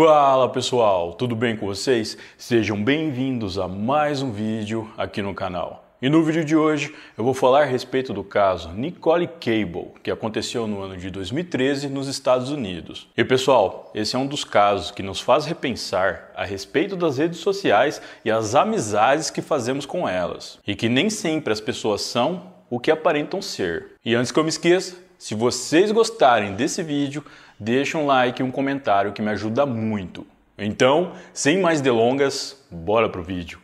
Fala pessoal, tudo bem com vocês? Sejam bem-vindos a mais um vídeo aqui no canal. E no vídeo de hoje eu vou falar a respeito do caso Nicole Cable, que aconteceu no ano de 2013 nos Estados Unidos. E pessoal, esse é um dos casos que nos faz repensar a respeito das redes sociais e as amizades que fazemos com elas. E que nem sempre as pessoas são o que aparentam ser. E antes que eu me esqueça, se vocês gostarem desse vídeo, deixa um like e um comentário que me ajuda muito. Então, sem mais delongas, bora pro vídeo.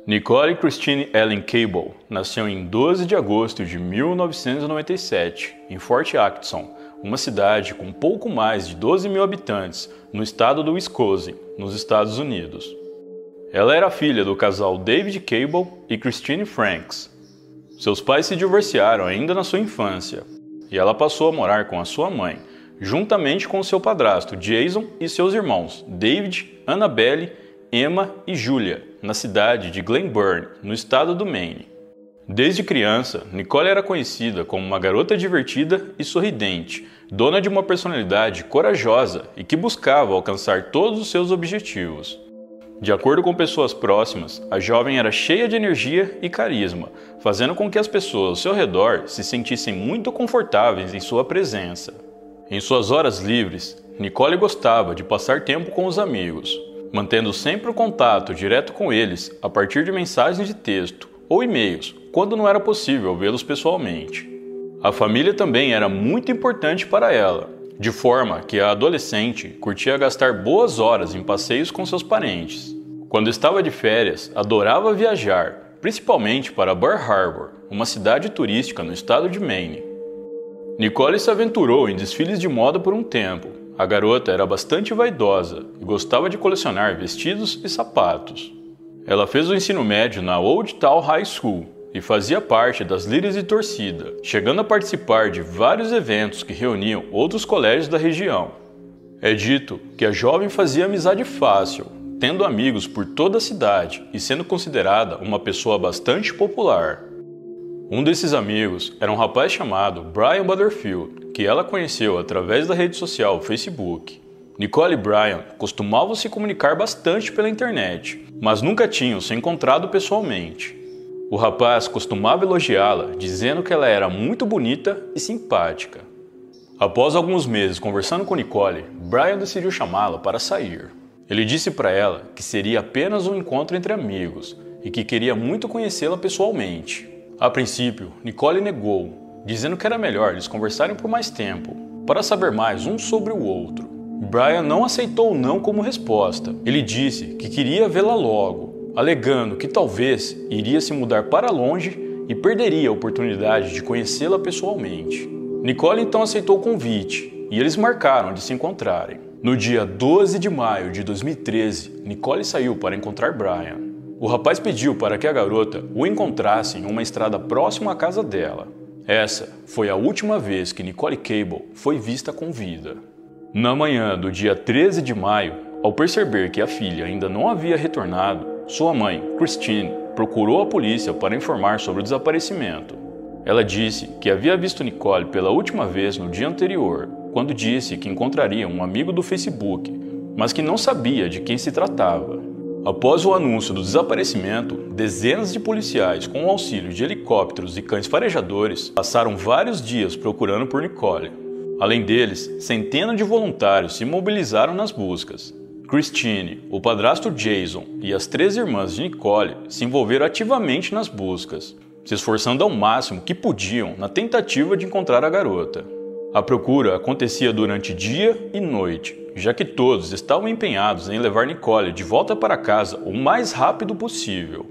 Nicole Christine Ellen Cable nasceu em 12 de agosto de 1997, em Fort Atkinson, uma cidade com pouco mais de 12 mil habitantes, no estado do Wisconsin, nos Estados Unidos. Ela era filha do casal David Cable e Christine Franks. Seus pais se divorciaram ainda na sua infância, e ela passou a morar com a sua mãe, juntamente com seu padrasto Jason e seus irmãos David, Annabelle, Emma e Julia, na cidade de Glen Burnie, no estado do Maine. Desde criança, Nicole era conhecida como uma garota divertida e sorridente, dona de uma personalidade corajosa e que buscava alcançar todos os seus objetivos. De acordo com pessoas próximas, a jovem era cheia de energia e carisma, fazendo com que as pessoas ao seu redor se sentissem muito confortáveis em sua presença. Em suas horas livres, Nicole gostava de passar tempo com os amigos, mantendo sempre o contato direto com eles a partir de mensagens de texto ou e-mails, quando não era possível vê-los pessoalmente. A família também era muito importante para ela, de forma que a adolescente curtia gastar boas horas em passeios com seus parentes. Quando estava de férias, adorava viajar, principalmente para Bar Harbor, uma cidade turística no estado de Maine. Nicole se aventurou em desfiles de moda por um tempo. A garota era bastante vaidosa e gostava de colecionar vestidos e sapatos. Ela fez o ensino médio na Old Town High School e fazia parte das líderes de torcida, chegando a participar de vários eventos que reuniam outros colégios da região. É dito que a jovem fazia amizade fácil, tendo amigos por toda a cidade e sendo considerada uma pessoa bastante popular. Um desses amigos era um rapaz chamado Brian Butterfield, que ela conheceu através da rede social Facebook. Nicole e Brian costumavam se comunicar bastante pela internet, mas nunca tinham se encontrado pessoalmente. O rapaz costumava elogiá-la, dizendo que ela era muito bonita e simpática. Após alguns meses conversando com Nicole, Brian decidiu chamá-la para sair. Ele disse para ela que seria apenas um encontro entre amigos e que queria muito conhecê-la pessoalmente. A princípio, Nicole negou, dizendo que era melhor eles conversarem por mais tempo, para saber mais um sobre o outro. Brian não aceitou o não como resposta. Ele disse que queria vê-la logo, alegando que talvez iria se mudar para longe e perderia a oportunidade de conhecê-la pessoalmente. Nicole então aceitou o convite e eles marcaram de se encontrarem. No dia 12 de maio de 2013, Nicole saiu para encontrar Brian. O rapaz pediu para que a garota o encontrasse em uma estrada próxima à casa dela. Essa foi a última vez que Nicole Cable foi vista com vida. Na manhã do dia 13 de maio, ao perceber que a filha ainda não havia retornado, sua mãe, Christine, procurou a polícia para informar sobre o desaparecimento. Ela disse que havia visto Nicole pela última vez no dia anterior, quando disse que encontraria um amigo do Facebook, mas que não sabia de quem se tratava. Após o anúncio do desaparecimento, dezenas de policiais, com o auxílio de helicópteros e cães farejadores, passaram vários dias procurando por Nicole. Além deles, centenas de voluntários se mobilizaram nas buscas. Christine, o padrasto Jason e as 3 irmãs de Nicole se envolveram ativamente nas buscas, se esforçando ao máximo que podiam na tentativa de encontrar a garota. A procura acontecia durante dia e noite, já que todos estavam empenhados em levar Nicole de volta para casa o mais rápido possível.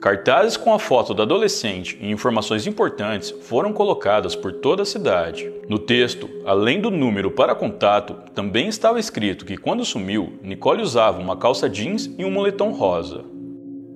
Cartazes com a foto da adolescente e informações importantes foram colocadas por toda a cidade. No texto, além do número para contato, também estava escrito que quando sumiu, Nicole usava uma calça jeans e um moletom rosa.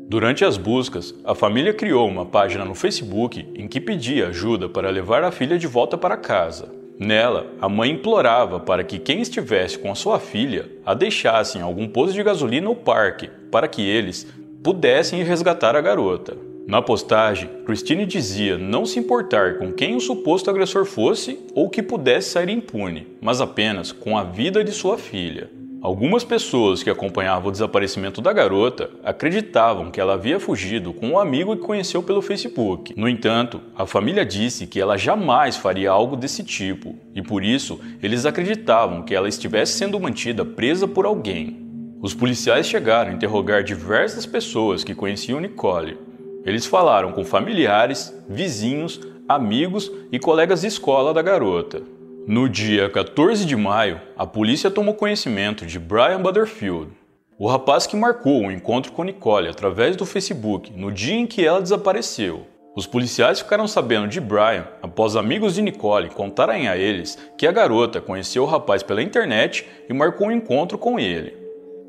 Durante as buscas, a família criou uma página no Facebook em que pedia ajuda para levar a filha de volta para casa. Nela, a mãe implorava para que quem estivesse com a sua filha a deixasse em algum posto de gasolina ou parque, para que eles pudessem resgatar a garota. Na postagem, Christine dizia não se importar com quem o suposto agressor fosse ou que pudesse sair impune, mas apenas com a vida de sua filha. Algumas pessoas que acompanhavam o desaparecimento da garota acreditavam que ela havia fugido com um amigo que conheceu pelo Facebook. No entanto, a família disse que ela jamais faria algo desse tipo, e por isso eles acreditavam que ela estivesse sendo mantida presa por alguém. Os policiais chegaram a interrogar diversas pessoas que conheciam Nicole. Eles falaram com familiares, vizinhos, amigos e colegas de escola da garota. No dia 14 de maio, a polícia tomou conhecimento de Brian Butterfield, o rapaz que marcou o encontro com Nicole através do Facebook no dia em que ela desapareceu. Os policiais ficaram sabendo de Brian após amigos de Nicole contarem a eles que a garota conheceu o rapaz pela internet e marcou um encontro com ele.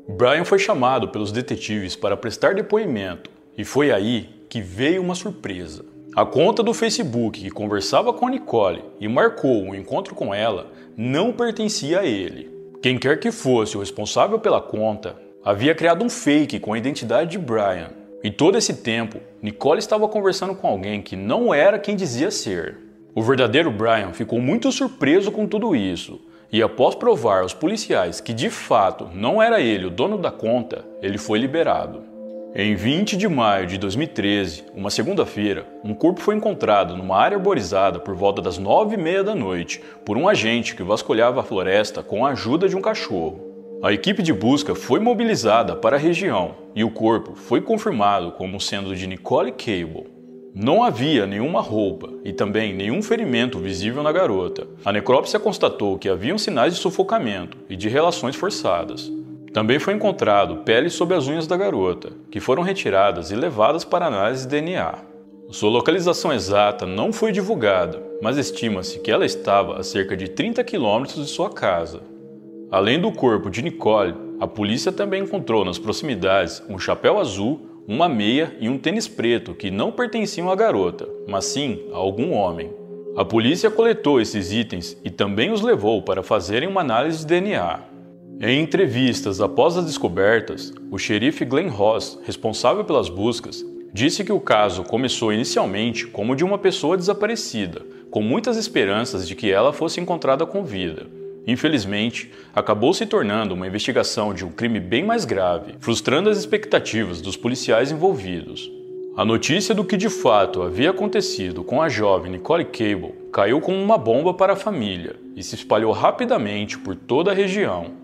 Brian foi chamado pelos detetives para prestar depoimento, e foi aí que veio uma surpresa. A conta do Facebook que conversava com Nicole e marcou um encontro com ela não pertencia a ele. Quem quer que fosse o responsável pela conta havia criado um fake com a identidade de Brian. E todo esse tempo, Nicole estava conversando com alguém que não era quem dizia ser. O verdadeiro Brian ficou muito surpreso com tudo isso, e após provar aos policiais que de fato não era ele o dono da conta, ele foi liberado. Em 20 de maio de 2013, uma segunda-feira, um corpo foi encontrado numa área arborizada por volta das 9h30 da noite por um agente que vasculhava a floresta com a ajuda de um cachorro. A equipe de busca foi mobilizada para a região e o corpo foi confirmado como sendo de Nicole Cable. Não havia nenhuma roupa e também nenhum ferimento visível na garota. A necrópsia constatou que haviam sinais de sufocamento e de relações forçadas. Também foi encontrado pele sob as unhas da garota, que foram retiradas e levadas para análise de DNA. Sua localização exata não foi divulgada, mas estima-se que ela estava a cerca de 30 quilômetros de sua casa. Além do corpo de Nicole, a polícia também encontrou nas proximidades um chapéu azul, uma meia e um tênis preto que não pertenciam à garota, mas sim a algum homem. A polícia coletou esses itens e também os levou para fazerem uma análise de DNA. Em entrevistas após as descobertas, o xerife Glenn Ross, responsável pelas buscas, disse que o caso começou inicialmente como de uma pessoa desaparecida, com muitas esperanças de que ela fosse encontrada com vida. Infelizmente, acabou se tornando uma investigação de um crime bem mais grave, frustrando as expectativas dos policiais envolvidos. A notícia do que de fato havia acontecido com a jovem Nicole Cable caiu como uma bomba para a família e se espalhou rapidamente por toda a região.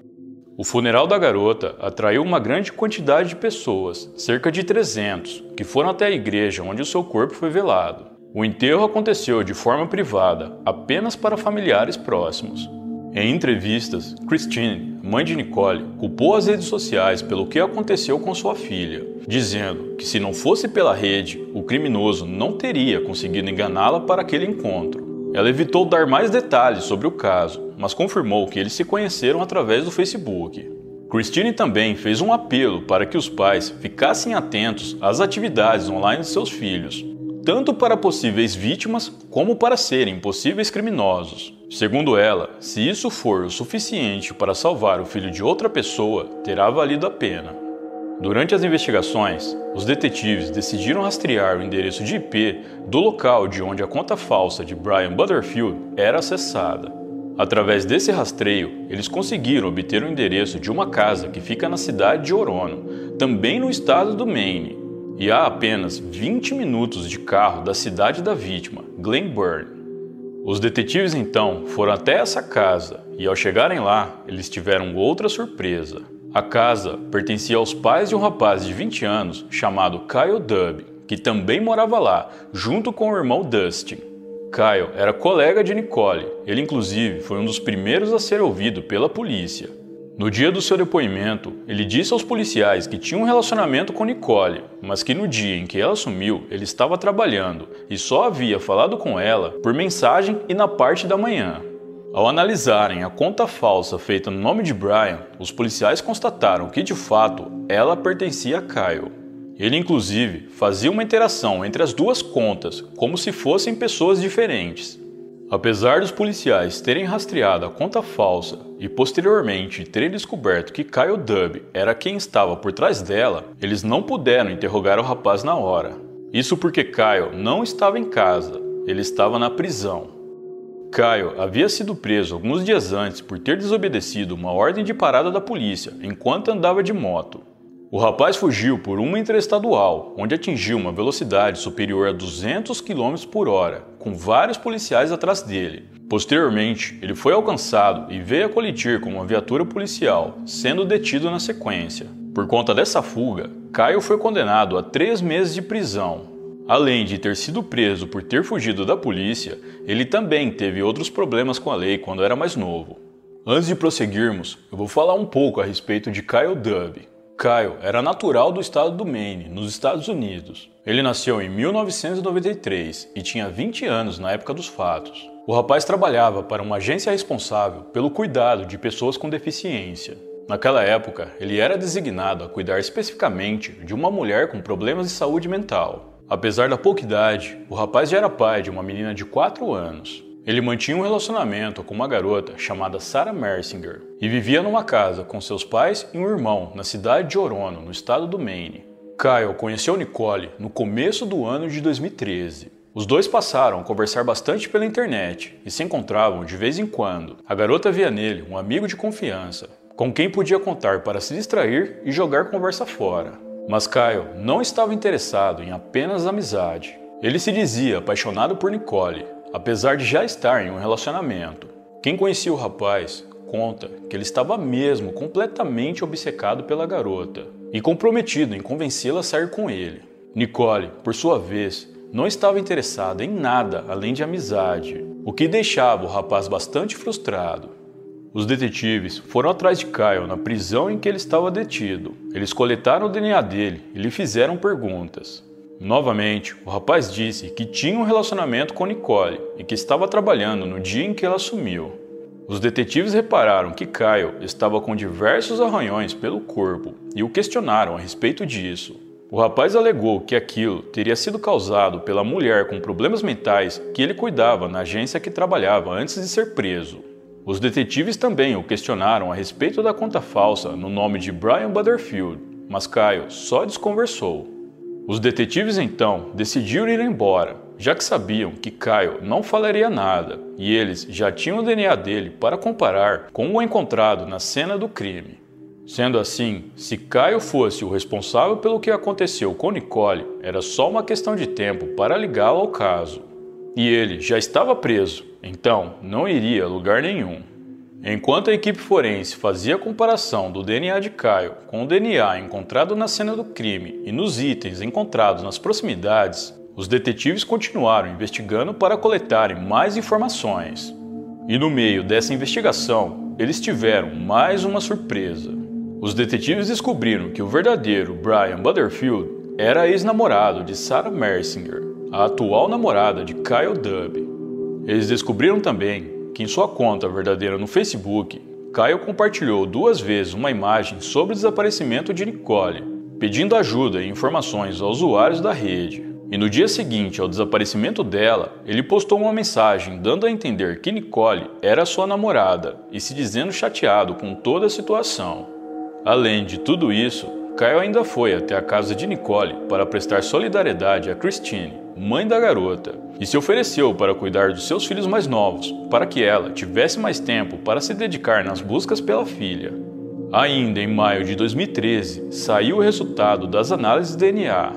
O funeral da garota atraiu uma grande quantidade de pessoas, cerca de 300, que foram até a igreja onde o seu corpo foi velado. O enterro aconteceu de forma privada, apenas para familiares próximos. Em entrevistas, Christine, mãe de Nicole, culpou as redes sociais pelo que aconteceu com sua filha, dizendo que se não fosse pela rede, o criminoso não teria conseguido enganá-la para aquele encontro. Ela evitou dar mais detalhes sobre o caso, mas confirmou que eles se conheceram através do Facebook. Christine também fez um apelo para que os pais ficassem atentos às atividades online de seus filhos, tanto para possíveis vítimas como para serem possíveis criminosos. Segundo ela, se isso for o suficiente para salvar o filho de outra pessoa, terá valido a pena. Durante as investigações, os detetives decidiram rastrear o endereço de IP do local de onde a conta falsa de Brian Butterfield era acessada. Através desse rastreio, eles conseguiram obter o endereço de uma casa que fica na cidade de Orono, também no estado do Maine, e a apenas 20 minutos de carro da cidade da vítima, Glenburn. Os detetives então foram até essa casa e, ao chegarem lá, eles tiveram outra surpresa. A casa pertencia aos pais de um rapaz de 20 anos chamado Kyle Dubb, que também morava lá, junto com o irmão Dustin. Kyle era colega de Nicole, ele inclusive foi um dos primeiros a ser ouvido pela polícia. No dia do seu depoimento, ele disse aos policiais que tinha um relacionamento com Nicole, mas que no dia em que ela sumiu, ele estava trabalhando e só havia falado com ela por mensagem e na parte da manhã. Ao analisarem a conta falsa feita no nome de Brian, os policiais constataram que, de fato, ela pertencia a Kyle. Ele, inclusive, fazia uma interação entre as duas contas, como se fossem pessoas diferentes. Apesar dos policiais terem rastreado a conta falsa e, posteriormente, terem descoberto que Kyle Dubb era quem estava por trás dela, eles não puderam interrogar o rapaz na hora. Isso porque Kyle não estava em casa, ele estava na prisão. Kyle havia sido preso alguns dias antes por ter desobedecido uma ordem de parada da polícia enquanto andava de moto. O rapaz fugiu por uma interestadual, onde atingiu uma velocidade superior a 200 km por hora, com vários policiais atrás dele. Posteriormente, ele foi alcançado e veio a colidir com uma viatura policial, sendo detido na sequência. Por conta dessa fuga, Kyle foi condenado a 3 meses de prisão. Além de ter sido preso por ter fugido da polícia, ele também teve outros problemas com a lei quando era mais novo. Antes de prosseguirmos, eu vou falar um pouco a respeito de Kyle Dubbe. Kyle era natural do estado do Maine, nos Estados Unidos. Ele nasceu em 1993 e tinha 20 anos na época dos fatos. O rapaz trabalhava para uma agência responsável pelo cuidado de pessoas com deficiência. Naquela época, ele era designado a cuidar especificamente de uma mulher com problemas de saúde mental. Apesar da pouca idade, o rapaz já era pai de uma menina de 4 anos. Ele mantinha um relacionamento com uma garota chamada Sarah Mersinger e vivia numa casa com seus pais e um irmão na cidade de Orono, no estado do Maine. Kyle conheceu Nicole no começo do ano de 2013. Os dois passaram a conversar bastante pela internet e se encontravam de vez em quando. A garota via nele um amigo de confiança, com quem podia contar para se distrair e jogar conversa fora. Mas Kyle não estava interessado em apenas amizade. Ele se dizia apaixonado por Nicole, apesar de já estar em um relacionamento. Quem conhecia o rapaz conta que ele estava mesmo completamente obcecado pela garota e comprometido em convencê-la a sair com ele. Nicole, por sua vez, não estava interessada em nada além de amizade, o que deixava o rapaz bastante frustrado. Os detetives foram atrás de Kyle na prisão em que ele estava detido. Eles coletaram o DNA dele e lhe fizeram perguntas. Novamente, o rapaz disse que tinha um relacionamento com Nicole e que estava trabalhando no dia em que ela sumiu. Os detetives repararam que Kyle estava com diversos arranhões pelo corpo e o questionaram a respeito disso. O rapaz alegou que aquilo teria sido causado pela mulher com problemas mentais que ele cuidava na agência que trabalhava antes de ser preso. Os detetives também o questionaram a respeito da conta falsa no nome de Brian Butterfield, mas Kyle só desconversou. Os detetives então decidiram ir embora, já que sabiam que Kyle não falaria nada e eles já tinham o DNA dele para comparar com o encontrado na cena do crime. Sendo assim, se Kyle fosse o responsável pelo que aconteceu com Nicole, era só uma questão de tempo para ligá-lo ao caso. E ele já estava preso, então não iria a lugar nenhum. Enquanto a equipe forense fazia a comparação do DNA de Kyle com o DNA encontrado na cena do crime e nos itens encontrados nas proximidades, os detetives continuaram investigando para coletarem mais informações. E no meio dessa investigação, eles tiveram mais uma surpresa. Os detetives descobriram que o verdadeiro Brian Butterfield era ex-namorado de Sarah Mersinger, a atual namorada de Kyle Dubbe. Eles descobriram também que em sua conta verdadeira no Facebook, Kyle compartilhou 2 vezes uma imagem sobre o desaparecimento de Nicole, pedindo ajuda e informações aos usuários da rede. E no dia seguinte ao desaparecimento dela, ele postou uma mensagem dando a entender que Nicole era sua namorada e se dizendo chateado com toda a situação. Além de tudo isso, Kyle ainda foi até a casa de Nicole para prestar solidariedade a Christine, mãe da garota, e se ofereceu para cuidar dos seus filhos mais novos, para que ela tivesse mais tempo para se dedicar nas buscas pela filha. Ainda em maio de 2013, saiu o resultado das análises de DNA.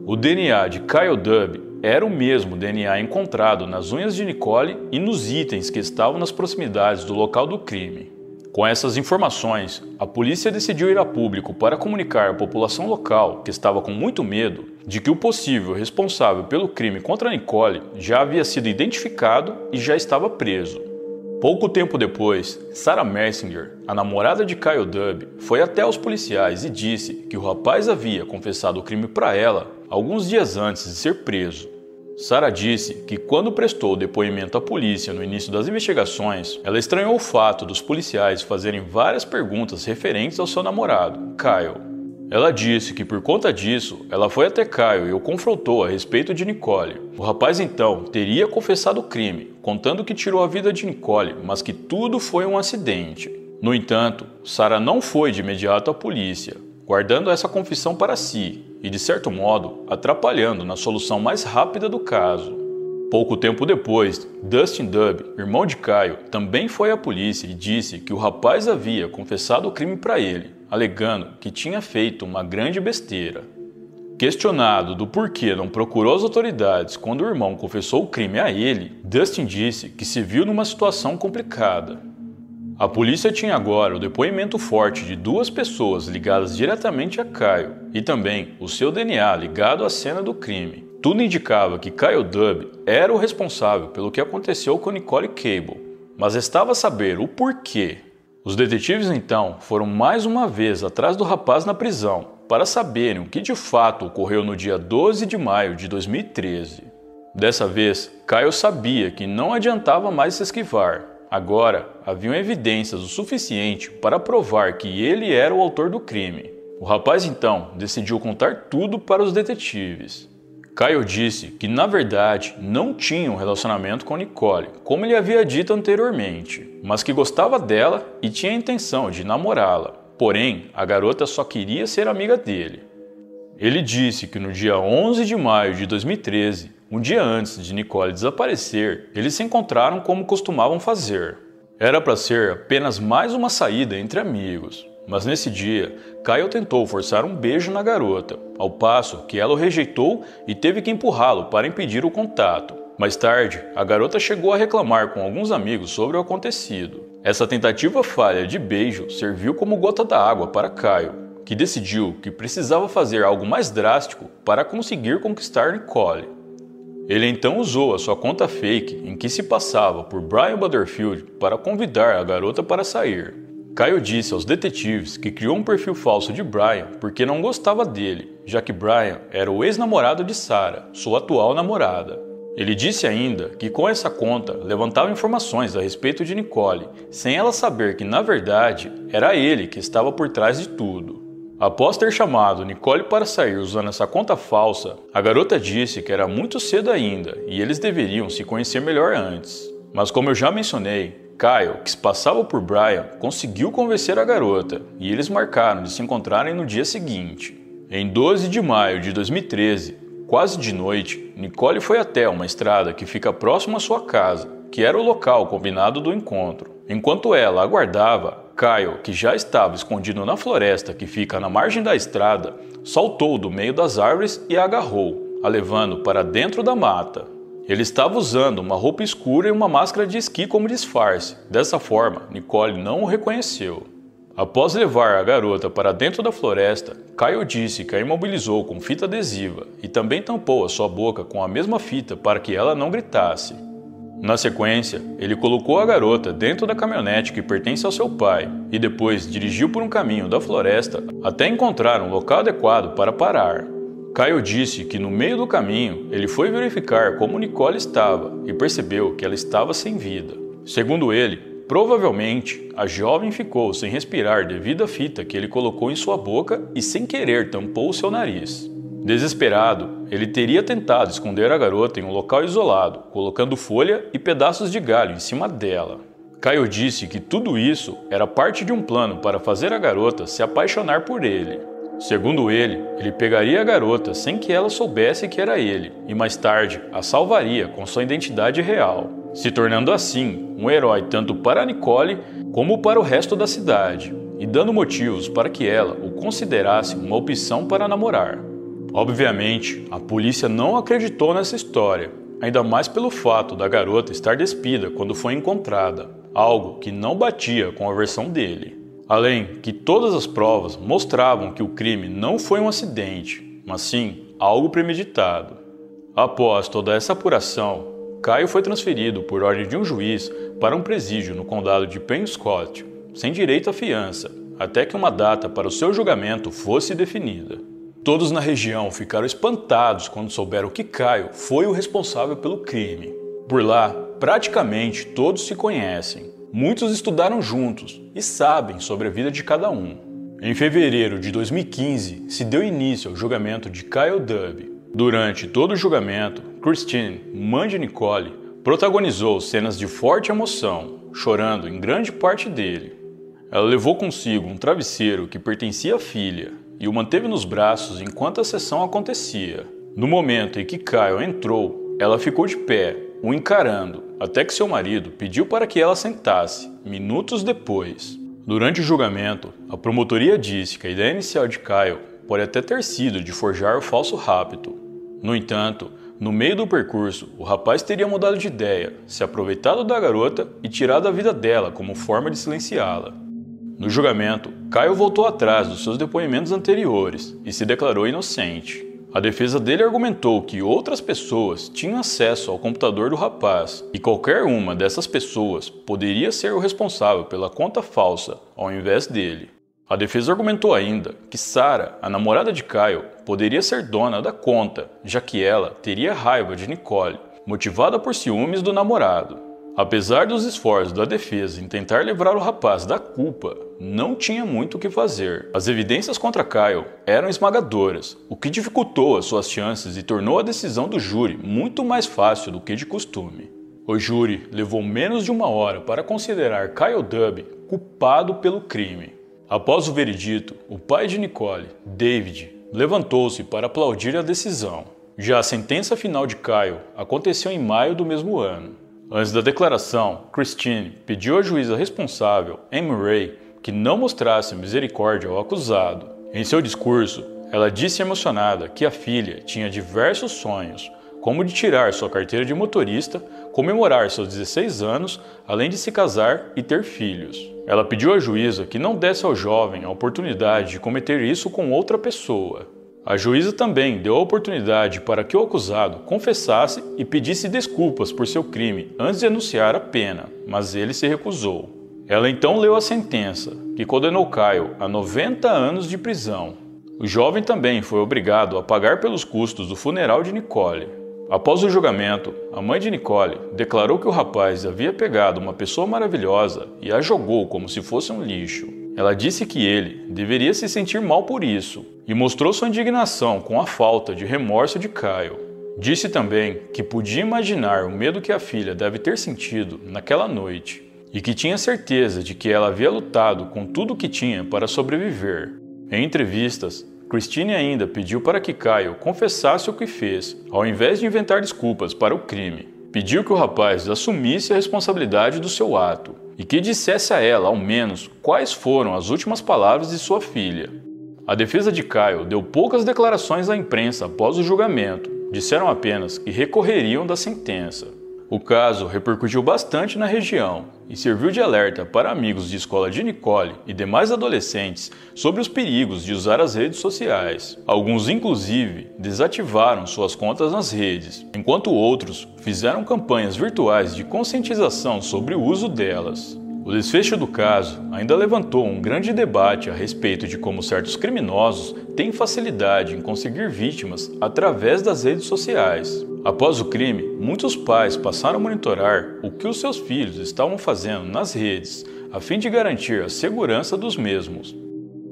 O DNA de Kyle Dubbe era o mesmo DNA encontrado nas unhas de Nicole e nos itens que estavam nas proximidades do local do crime. Com essas informações, a polícia decidiu ir a público para comunicar à população local, que estava com muito medo, de que o possível responsável pelo crime contra Nicole já havia sido identificado e já estava preso. Pouco tempo depois, Sarah Mersinger, a namorada de Kyle Dubbe, foi até os policiais e disse que o rapaz havia confessado o crime para ela alguns dias antes de ser preso. Sarah disse que quando prestou depoimento à polícia no início das investigações, ela estranhou o fato dos policiais fazerem várias perguntas referentes ao seu namorado, Kyle. Ela disse que por conta disso, ela foi até Kyle e o confrontou a respeito de Nicole. O rapaz então teria confessado o crime, contando que tirou a vida de Nicole, mas que tudo foi um acidente. No entanto, Sarah não foi de imediato à polícia, guardando essa confissão para si, e, de certo modo, atrapalhando na solução mais rápida do caso. Pouco tempo depois, Dustin Dub, irmão de Kyle, também foi à polícia e disse que o rapaz havia confessado o crime para ele, alegando que tinha feito uma grande besteira. Questionado do porquê não procurou as autoridades quando o irmão confessou o crime a ele, Dustin disse que se viu numa situação complicada. A polícia tinha agora o depoimento forte de duas pessoas ligadas diretamente a Kyle e também o seu DNA ligado à cena do crime. Tudo indicava que Kyle Dub era o responsável pelo que aconteceu com Nicole Cable, mas restava saber o porquê. Os detetives então foram mais uma vez atrás do rapaz na prisão para saberem o que de fato ocorreu no dia 12 de maio de 2013. Dessa vez, Kyle sabia que não adiantava mais se esquivar. Agora, haviam evidências o suficiente para provar que ele era o autor do crime. O rapaz então decidiu contar tudo para os detetives. Kyle disse que na verdade não tinha um relacionamento com Nicole, como ele havia dito anteriormente, mas que gostava dela e tinha a intenção de namorá-la. Porém, a garota só queria ser amiga dele. Ele disse que no dia 11 de maio de 2013, um dia antes de Nicole desaparecer, eles se encontraram como costumavam fazer. Era para ser apenas mais uma saída entre amigos, mas nesse dia, Kyle tentou forçar um beijo na garota, ao passo que ela o rejeitou e teve que empurrá-lo para impedir o contato. Mais tarde, a garota chegou a reclamar com alguns amigos sobre o acontecido. Essa tentativa falha de beijo serviu como gota d'água para Kyle, que decidiu que precisava fazer algo mais drástico para conseguir conquistar Nicole. Ele então usou a sua conta fake em que se passava por Brian Butterfield para convidar a garota para sair. Kyle disse aos detetives que criou um perfil falso de Brian porque não gostava dele, já que Brian era o ex-namorado de Sarah, sua atual namorada. Ele disse ainda que com essa conta levantava informações a respeito de Nicole, sem ela saber que na verdade era ele que estava por trás de tudo. Após ter chamado Nicole para sair usando essa conta falsa, a garota disse que era muito cedo ainda e eles deveriam se conhecer melhor antes. Mas como eu já mencionei, Kyle, que se passava por Brian, conseguiu convencer a garota e eles marcaram de se encontrarem no dia seguinte. Em 12 de maio de 2013, quase de noite, Nicole foi até uma estrada que fica próximo à sua casa, que era o local combinado do encontro. Enquanto ela aguardava, Kyle, que já estava escondido na floresta que fica na margem da estrada, saltou do meio das árvores e a agarrou, a levando para dentro da mata. Ele estava usando uma roupa escura e uma máscara de esqui como disfarce. Dessa forma, Nicole não o reconheceu. Após levar a garota para dentro da floresta, Kyle disse que a imobilizou com fita adesiva e também tampou a sua boca com a mesma fita para que ela não gritasse. Na sequência, ele colocou a garota dentro da caminhonete que pertence ao seu pai e depois dirigiu por um caminho da floresta até encontrar um local adequado para parar. Kyle disse que no meio do caminho ele foi verificar como Nicole estava e percebeu que ela estava sem vida. Segundo ele, provavelmente a jovem ficou sem respirar devido à fita que ele colocou em sua boca e sem querer tampou seu nariz. Desesperado, ele teria tentado esconder a garota em um local isolado, colocando folha e pedaços de galho em cima dela. Kyle disse que tudo isso era parte de um plano para fazer a garota se apaixonar por ele. Segundo ele pegaria a garota sem que ela soubesse que era ele e mais tarde a salvaria com sua identidade real, se tornando assim um herói tanto para Nicole como para o resto da cidade e dando motivos para que ela o considerasse uma opção para namorar. Obviamente, a polícia não acreditou nessa história, ainda mais pelo fato da garota estar despida quando foi encontrada, algo que não batia com a versão dele. Além que todas as provas mostravam que o crime não foi um acidente, mas sim algo premeditado. Após toda essa apuração, Kyle foi transferido por ordem de um juiz para um presídio no condado de Pennscott, sem direito à fiança, até que uma data para o seu julgamento fosse definida. Todos na região ficaram espantados quando souberam que Kyle foi o responsável pelo crime. Por lá, praticamente todos se conhecem. Muitos estudaram juntos e sabem sobre a vida de cada um. Em fevereiro de 2015, se deu início ao julgamento de Kyle Dub. Durante todo o julgamento, Christine, mãe de Nicole, protagonizou cenas de forte emoção, chorando em grande parte dele. Ela levou consigo um travesseiro que pertencia à filha e o manteve nos braços enquanto a sessão acontecia. No momento em que Kyle entrou, ela ficou de pé, o encarando, até que seu marido pediu para que ela sentasse, minutos depois. Durante o julgamento, a promotoria disse que a ideia inicial de Kyle pode até ter sido de forjar o falso rapto. No entanto, no meio do percurso, o rapaz teria mudado de ideia, se aproveitado da garota e tirado a vida dela como forma de silenciá-la. No julgamento, Kyle voltou atrás dos seus depoimentos anteriores e se declarou inocente. A defesa dele argumentou que outras pessoas tinham acesso ao computador do rapaz e qualquer uma dessas pessoas poderia ser o responsável pela conta falsa ao invés dele. A defesa argumentou ainda que Sarah, a namorada de Kyle, poderia ser dona da conta, já que ela teria raiva de Nicole, motivada por ciúmes do namorado. Apesar dos esforços da defesa em tentar livrar o rapaz da culpa, não tinha muito o que fazer. As evidências contra Kyle eram esmagadoras, o que dificultou as suas chances e tornou a decisão do júri muito mais fácil do que de costume. O júri levou menos de uma hora para considerar Kyle Dubé culpado pelo crime. Após o veredito, o pai de Nicole, David, levantou-se para aplaudir a decisão. Já a sentença final de Kyle aconteceu em maio do mesmo ano. Antes da declaração, Christine pediu à juíza responsável, Amy Ray, que não mostrasse misericórdia ao acusado. Em seu discurso, ela disse emocionada que a filha tinha diversos sonhos, como de tirar sua carteira de motorista, comemorar seus 16 anos, além de se casar e ter filhos. Ela pediu à juíza que não desse ao jovem a oportunidade de cometer isso com outra pessoa. A juíza também deu a oportunidade para que o acusado confessasse e pedisse desculpas por seu crime antes de anunciar a pena, mas ele se recusou. Ela então leu a sentença, que condenou Kyle a 90 anos de prisão. O jovem também foi obrigado a pagar pelos custos do funeral de Nicole. Após o julgamento, a mãe de Nicole declarou que o rapaz havia pegado uma pessoa maravilhosa e a jogou como se fosse um lixo. Ela disse que ele deveria se sentir mal por isso e mostrou sua indignação com a falta de remorso de Kyle. Disse também que podia imaginar o medo que a filha deve ter sentido naquela noite e que tinha certeza de que ela havia lutado com tudo o que tinha para sobreviver. Em entrevistas, Christine ainda pediu para que Kyle confessasse o que fez, ao invés de inventar desculpas para o crime. Pediu que o rapaz assumisse a responsabilidade do seu ato e que dissesse a ela, ao menos, quais foram as últimas palavras de sua filha. A defesa de Kyle deu poucas declarações à imprensa após o julgamento. Disseram apenas que recorreriam da sentença. O caso repercutiu bastante na região e serviu de alerta para amigos de escola de Nicole e demais adolescentes sobre os perigos de usar as redes sociais. Alguns, inclusive, desativaram suas contas nas redes, enquanto outros fizeram campanhas virtuais de conscientização sobre o uso delas. O desfecho do caso ainda levantou um grande debate a respeito de como certos criminosos têm facilidade em conseguir vítimas através das redes sociais. Após o crime, muitos pais passaram a monitorar o que os seus filhos estavam fazendo nas redes, a fim de garantir a segurança dos mesmos.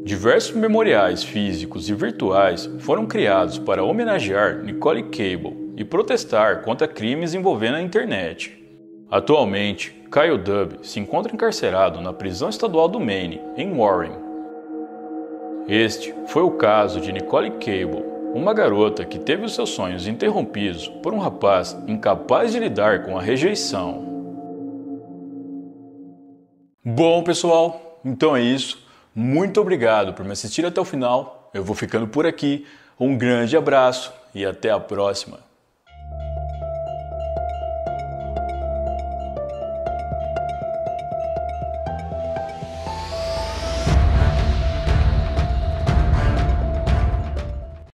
Diversos memoriais físicos e virtuais foram criados para homenagear Nicole Cable e protestar contra crimes envolvendo a internet. Atualmente, Kyle Dubé se encontra encarcerado na prisão estadual do Maine, em Warren. Este foi o caso de Nicole Cable, uma garota que teve os seus sonhos interrompidos por um rapaz incapaz de lidar com a rejeição. Bom, pessoal, então é isso. Muito obrigado por me assistir até o final. Eu vou ficando por aqui. Um grande abraço e até a próxima.